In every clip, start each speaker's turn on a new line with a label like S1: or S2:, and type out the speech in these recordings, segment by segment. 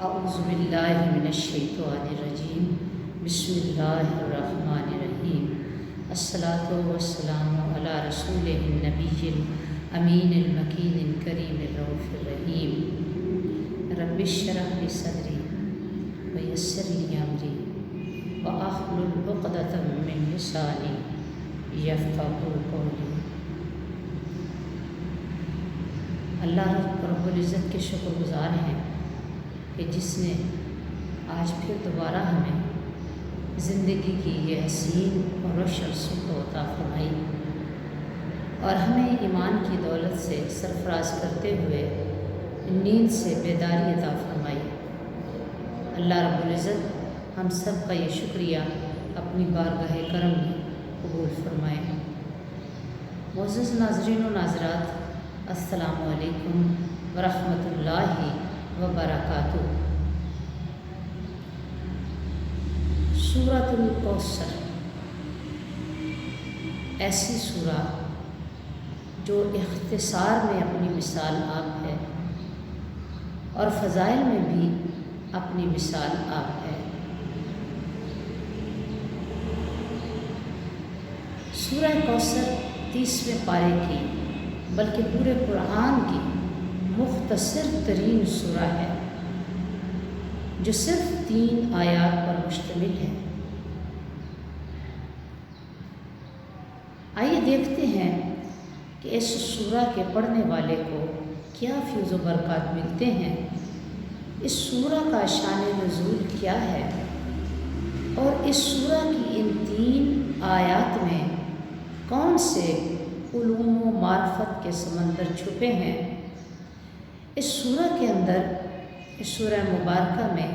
S1: اعوذ باللہ من الشیطان الرجیم بسم اللہ الرحمن الرحیم الصلاۃ والسلام علی رسول النبی الامین المکین الکریم الرؤوف الرحیم رب اشرح لی صدری ویسر لی امری واحلل عقدۃ من لسانی یفقہوا قولی۔ اللہ رب العزت کے شکر گزار ہیں کہ جس نے آج پھر دوبارہ ہمیں زندگی کی یہ حسین اور روشن صبح عطا فرمائی اور ہمیں ایمان کی دولت سے سرفراز کرتے ہوئے نیند سے بیداری عطا فرمائی۔ اللہ رب العزت ہم سب کا یہ شکریہ اپنی بارگاہ کرم میں قبول فرمائے۔ معزز ناظرین و ناظرات، السلام علیکم ورحمۃ اللہ وبرکاتہ۔ سورۃ الکوثر ایسی سورہ جو اختصار میں اپنی مثال آپ ہے اور فضائل میں بھی اپنی مثال آپ ہے۔ سورہ کوثر 30ویں پارے کی بلکہ پورے قرآن کی مختصر ترین سورہ ہے جو صرف 3 آیات پر مشتمل ہے۔ آئیے دیکھتے ہیں کہ اس سورہ کے پڑھنے والے کو کیا فیض و برکات ملتے ہیں، اس سورہ کا شان نزول کیا ہے اور اس سورہ کی ان 3 آیات میں کون سے علوم و معرفت کے سمندر چھپے ہیں۔ اس سورہ کے اندر، اس سورہ مبارکہ میں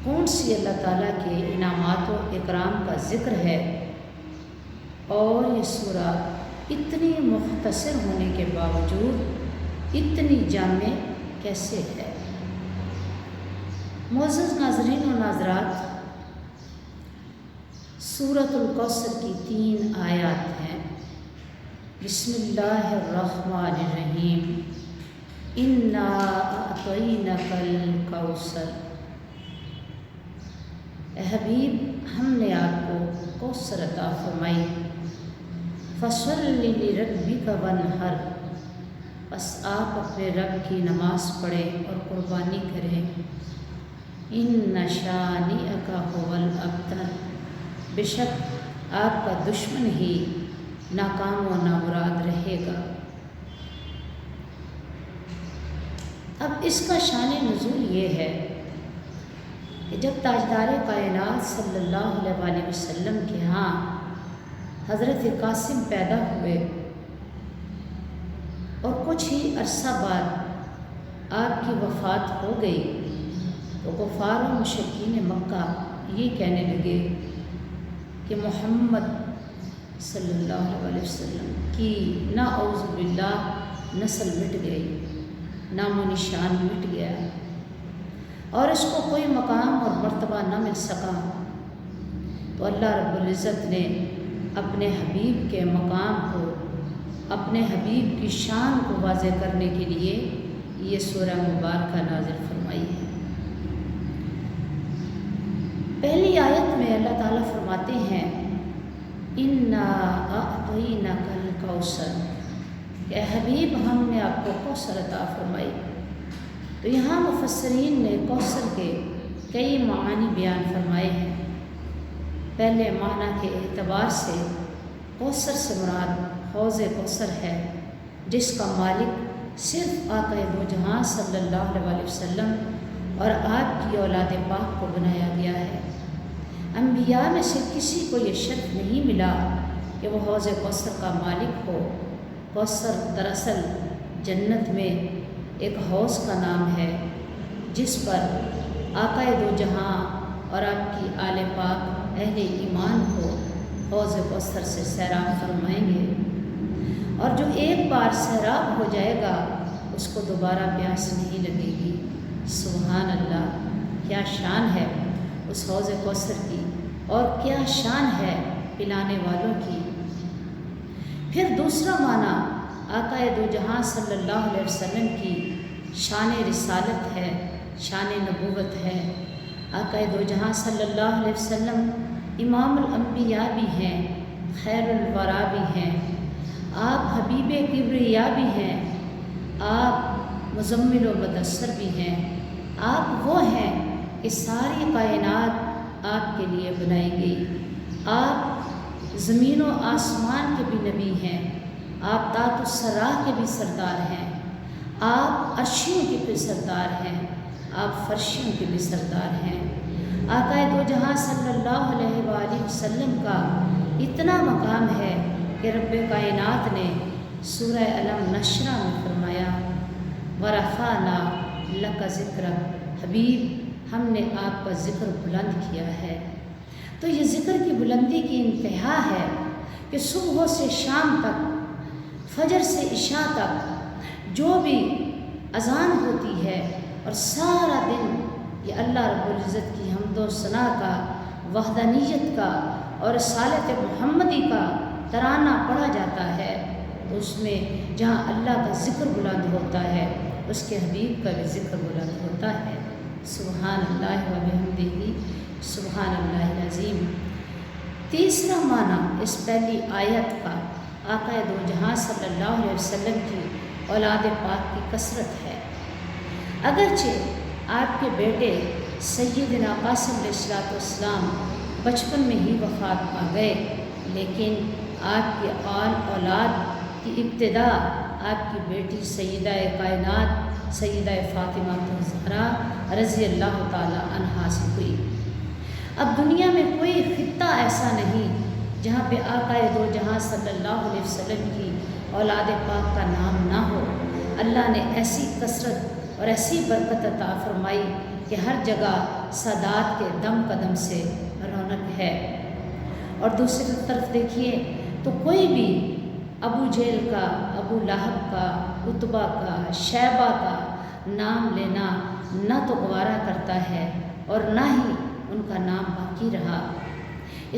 S1: کون سی اللہ تعالیٰ کے انعامات و اکرام کا ذکر ہے اور یہ سورہ اتنی مختصر ہونے کے باوجود اتنی جامع کیسے ہے۔ معزز ناظرین و ناظرات، سورۃ الکوثر کی 3 آیات ہیں۔ بسم اللہ الرحمن الرحیم، انا اعطیناک الکوثر۔ اے حبیب، ہم نے آپ کو کوثر عطا فرمائی۔ فصلی لربک وانحر، بس آپ اپنے رب کی نماز پڑھیں اور قربانی کریں۔ ان شانئک ھو الابتر، بے شک آپ کا دشمن ہی ناکام و نامراد رہے گا۔ اب اس کا شان نزول یہ ہے کہ جب تاجدار کائنات صلی اللہ علیہ وآلہ وسلم کے ہاں حضرت قاسم پیدا ہوئے اور کچھ ہی عرصہ بعد آپ کی وفات ہو گئی تو کفار و مشرکین مکہ یہ کہنے لگے کہ محمد صلی اللہ علیہ وسلم کی نعوذ باللہ نسل مٹ گئی، نام و نشان مٹ گیا اور اس کو کوئی مقام اور مرتبہ نہ مل سکا۔ تو اللہ رب العزت نے اپنے حبیب کے مقام کو، اپنے حبیب کی شان کو واضح کرنے کے لیے یہ سورہ مبارکہ نازل فرمائی ہے۔ پہلی آیت میں اللہ تعالیٰ فرماتے ہیں انا اعطیناک الکوثر، اے حبیب ہم نے آپ کو کوثر عطا فرمائی۔ تو یہاں مفسرین نے کوثر کے کئی معانی بیان فرمائے ہیں۔ پہلے معنی کے اعتبار سے کوثر سے مراد حوض کوثر ہے جس کا مالک صرف آقا دو جہاں صلی اللہ علیہ وسلم اور آپ کی اولاد پاک کو بنایا گیا ہے۔ انبیاء میں سے کسی کو یہ شرف نہیں ملا کہ وہ حوض کوثر کا مالک ہو۔ کوثر دراصل جنت میں ایک حوض کا نام ہے جس پر آقا دو جہاں اور آپ کی آل پاک اہل ایمان کو حوض کوثر سے سیراب فرمائیں گے، اور جو ایک بار سیراب ہو جائے گا اس کو دوبارہ پیاس نہیں لگے گی۔ سبحان اللہ، کیا شان ہے اس حوض کوثر کی اور کیا شان ہے پلانے والوں کی۔ پھر دوسرا معنی آقا دو جہاں صلی اللہ علیہ وسلم کی شان رسالت ہے شان نبوت ہے۔ آقا دو جہاں صلی اللہ علیہ وسلم امام الانبیاء بھی ہیں، خیر الورا بھی ہیں، آپ حبیب کبریا بھی ہیں، آپ مزمل و مدثر بھی ہیں، آپ وہ ہیں کہ ساری کائنات آپ کے لیے بنائی گئی، آپ زمین و آسمان کے بھی نبی ہیں، آپ طاعت السراء کے بھی سردار ہیں، آپ عرشیوں کے بھی سردار ہیں، آپ فرشیوں کے بھی سردار ہیں۔ آقا دو جہاں صلی اللہ علیہ وآلہ وسلم کا اتنا مقام ہے کہ رب کائنات نے سورہ علم نشرہ میں فرمایا وَرَفَعْنَا لَكَ ذِكْرَكَ، حبیب ہم نے آپ کا ذکر بلند کیا ہے۔ تو یہ ذکر کی بلندی کی انتہا ہے کہ صبح سے شام تک، فجر سے عشاء تک جو بھی اذان ہوتی ہے اور سارا دن یہ اللہ رب العزت کی حمد و ثنا کا، وحدانیت کا اور رسالت محمدی کا ترانہ پڑھا جاتا ہے، تو اس میں جہاں اللہ کا ذکر بلند ہوتا ہے اس کے حبیب کا بھی ذکر بلند ہوتا ہے۔ سبحان اللہ و بحمدہ، سبحان اللہ العظیم۔ تیسرا معنی اس پہلی آیت کا آقا دو جہاں صلی اللہ علیہ وسلم کی اولاد پاک کی کثرت ہے۔ اگرچہ آپ کے بیٹے سیدنا قاسم علیہ السلام بچپن میں ہی وفات پا گئے، لیکن آپ کے آل اولاد کی ابتدا آپ کی بیٹی سیدہ کائنات سیدہ فاطمہ الزہرا رضی اللہ تعالی عنہا سے ہوئی۔ اب دنیا میں کوئی خطہ ایسا نہیں جہاں پہ آقا دو جہاں صلی اللہ علیہ وسلم کی اولاد پاک کا نام نہ ہو۔ اللہ نے ایسی کثرت اور ایسی برکت عطا فرمائی کہ ہر جگہ سادات کے دم قدم سے رونق ہے۔ اور دوسری طرف دیکھیے تو کوئی بھی ابو جہل کا، ابو لہب کا، عتبہ کا، شیبہ کا نام لینا نہ تو گوارا کرتا ہے اور نہ ہی ان کا نام باقی رہا۔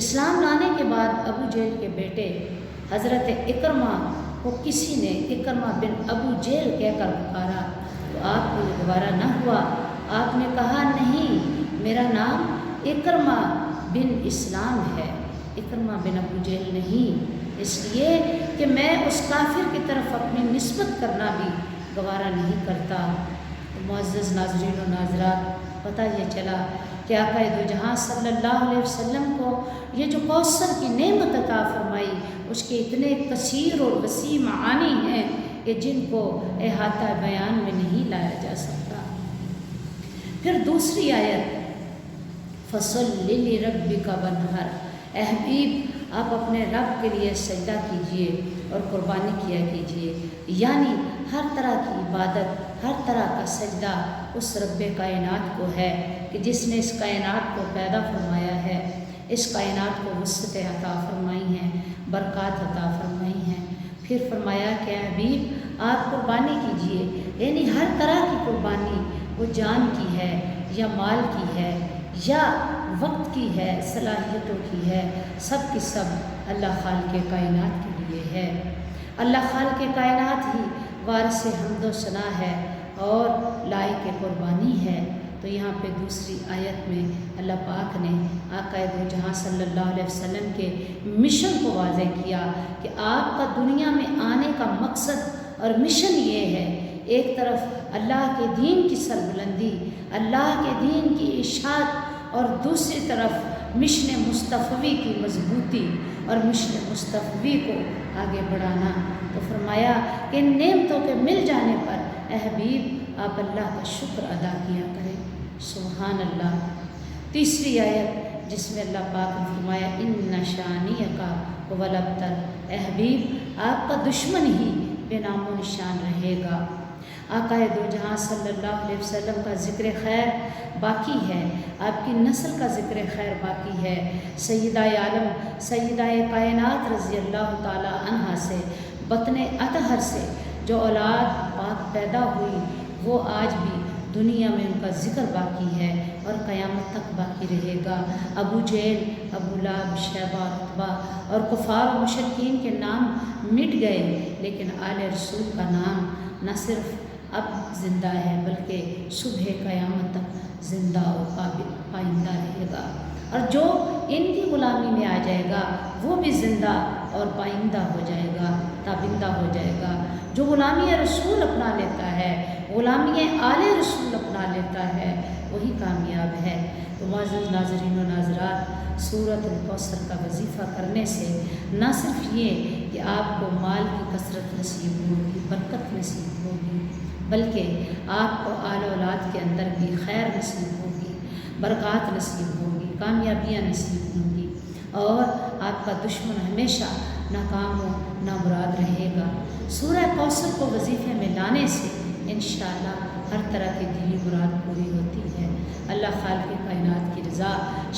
S1: اسلام لانے کے بعد ابو جہل کے بیٹے حضرت اکرمہ کو کسی نے اکرمہ بن ابو جہل کہہ کر پکارا تو آپ کو یہ گوارا نہ ہوا۔ آپ نے کہا نہیں، میرا نام اکرمہ بن اسلام ہے، اکرمہ بن ابو جہل نہیں، اس لیے کہ میں اس کافر کی طرف اپنی نسبت کرنا بھی گوارا نہیں کرتا۔ معزز ناظرین و ناظرات، پتہ یہ چلا کہ آقا دو جہاں صلی اللہ علیہ وسلم کو یہ جو کوثر کی نعمت عطا فرمائی اس کے اتنے کثیر اور وسیع معانی ہیں کہ جن کو احاطہ بیان میں نہیں لایا جا سکتا۔ پھر دوسری آیت فَصَلِّ لِرَبِّكَ وَانْحَرْ، اے حبیب آپ اپنے رب کے لیے سجدہ کیجئے اور قربانی کیا کیجئے، یعنی ہر طرح کی عبادت، ہر طرح کا سجدہ اس رب کائنات کو ہے کہ جس نے اس کائنات کو پیدا فرمایا ہے، اس کائنات کو وسعت عطا فرمائی ہیں، برکات عطا فرمائی ہیں۔ پھر فرمایا کہ حبیب آپ قربانی کیجئے، یعنی ہر طرح کی قربانی، وہ جان کی ہے یا مال کی ہے یا وقت کی ہے، صلاحیتوں کی ہے، سب کی سب اللہ خالق کائنات کے لیے ہے۔ اللہ خالق کائنات ہی وارث حمد و ثنا ہے اور لائق قربانی ہے۔ تو یہاں پہ دوسری آیت میں اللہ پاک نے آقا دو جہاں صلی اللہ علیہ وسلم کے مشن کو واضح کیا کہ آپ کا دنیا میں آنے کا مقصد اور مشن یہ ہے، ایک طرف اللہ کے دین کی سربلندی، اللہ کے دین کی اشاعت، اور دوسری طرف مشن مصطفی کی مضبوطی اور مشن مصطفی کو آگے بڑھانا۔ تو فرمایا کہ ان نعمتوں کے مل جانے پر اے حبیب آپ اللہ کا شکر ادا کیا کریں۔ سبحان اللہ۔ تیسری آیت جس میں اللہ پاک نے فرمایا ان شانئک ھو الابتر، اے حبیب آپ کا دشمن ہی بے نام و نشان رہے گا۔ آقا دو جہاں صلی اللہ علیہ وسلم کا ذکر خیر باقی ہے، آپ کی نسل کا ذکر خیر باقی ہے۔ سیدہ عالم سیدہ کائنات رضی اللہ تعالی عنہا سے بطن اطہر سے جو اولاد پاک پیدا ہوئی وہ آج بھی دنیا میں ان کا ذکر باقی ہے اور قیامت تک باقی رہے گا۔ ابو جہل، ابو لہب، شیبہ، عتبہ اور کفار و مشرکین کے نام مٹ گئے، لیکن آل رسول کا نام نہ صرف اب زندہ ہے بلکہ صبح قیامت تک زندہ و پائندہ رہے گا، اور جو ان کی غلامی میں آ جائے گا وہ بھی زندہ اور پائندہ ہو جائے گا، تابندہ ہو جائے گا۔ جو غلامی رسول اپنا لیتا ہے، غلامی آل رسول اپنا لیتا ہے، وہی کامیاب ہے۔ تو معزز ناظرین و ناظرات، سورۃ الکوثر کا وظیفہ کرنے سے نہ صرف یہ کہ آپ کو مال کی کثرت نصیب ہوگی، برکت نصیب ہوگی، بلکہ آپ کو آل اولاد کے اندر بھی خیر نصیب ہوگی، برکات نصیب ہوگی، کامیابیاں نصیب ہوں گی، اور آپ کا دشمن ہمیشہ ناکام و نامراد رہے گا۔ سورہ کوثر کو وظیفے میں لانے سے انشاءاللہ ہر طرح کی دلی مراد پوری ہوتی ہے، اللہ خالق کائنات کی رضا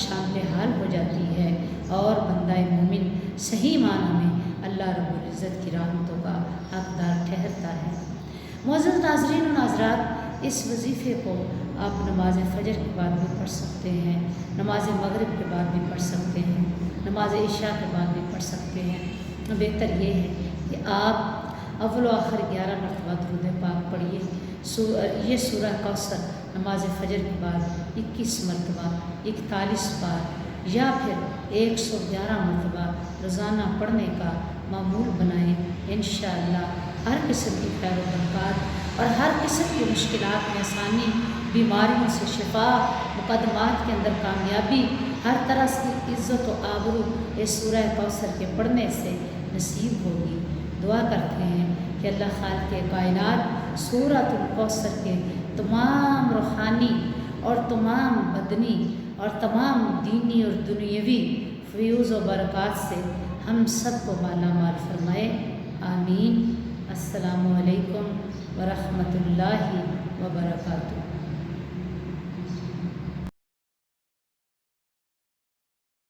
S1: شامل حال ہو جاتی ہے، اور بندہ مومن صحیح معنوں میں اللہ رب العزت کی رحمتوں کا حقدار ٹھہرتا ہے۔ معزز ناظرین و ناظرات، اس وظیفے کو آپ نماز فجر کے بعد بھی پڑھ سکتے ہیں، نماز مغرب کے بعد بھی پڑھ سکتے ہیں، نماز عشاء کے بعد بھی پڑھ سکتے ہیں۔ بہتر یہ ہے کہ آپ اول و آخر 11 مرتبہ درود پاک پڑھیے۔ یہ سورہ کوثر نماز فجر کے بعد 21 مرتبہ، 41 بار یا پھر 111 مرتبہ روزانہ پڑھنے کا معمول بنائیں۔ انشاءاللہ ہر قسم کی خیر و برکات اور ہر قسم کی مشکلات میں آسانی، بیماریوں سے شفا، مقدمات کے اندر کامیابی، ہر طرح کی عزت و آبرو اس سورہ کوثر کے پڑھنے سے نصیب ہوگی۔ دعا کرتے ہیں کہ اللہ خالق کائنات سورۃ الکوثر کے تمام روحانی اور تمام بدنی اور تمام دینی اور دنیاوی فیوز و برکات سے ہم سب کو مالا مال فرمائے، آمین۔ السلام علیکم ورحمۃ اللہ وبرکاتہ۔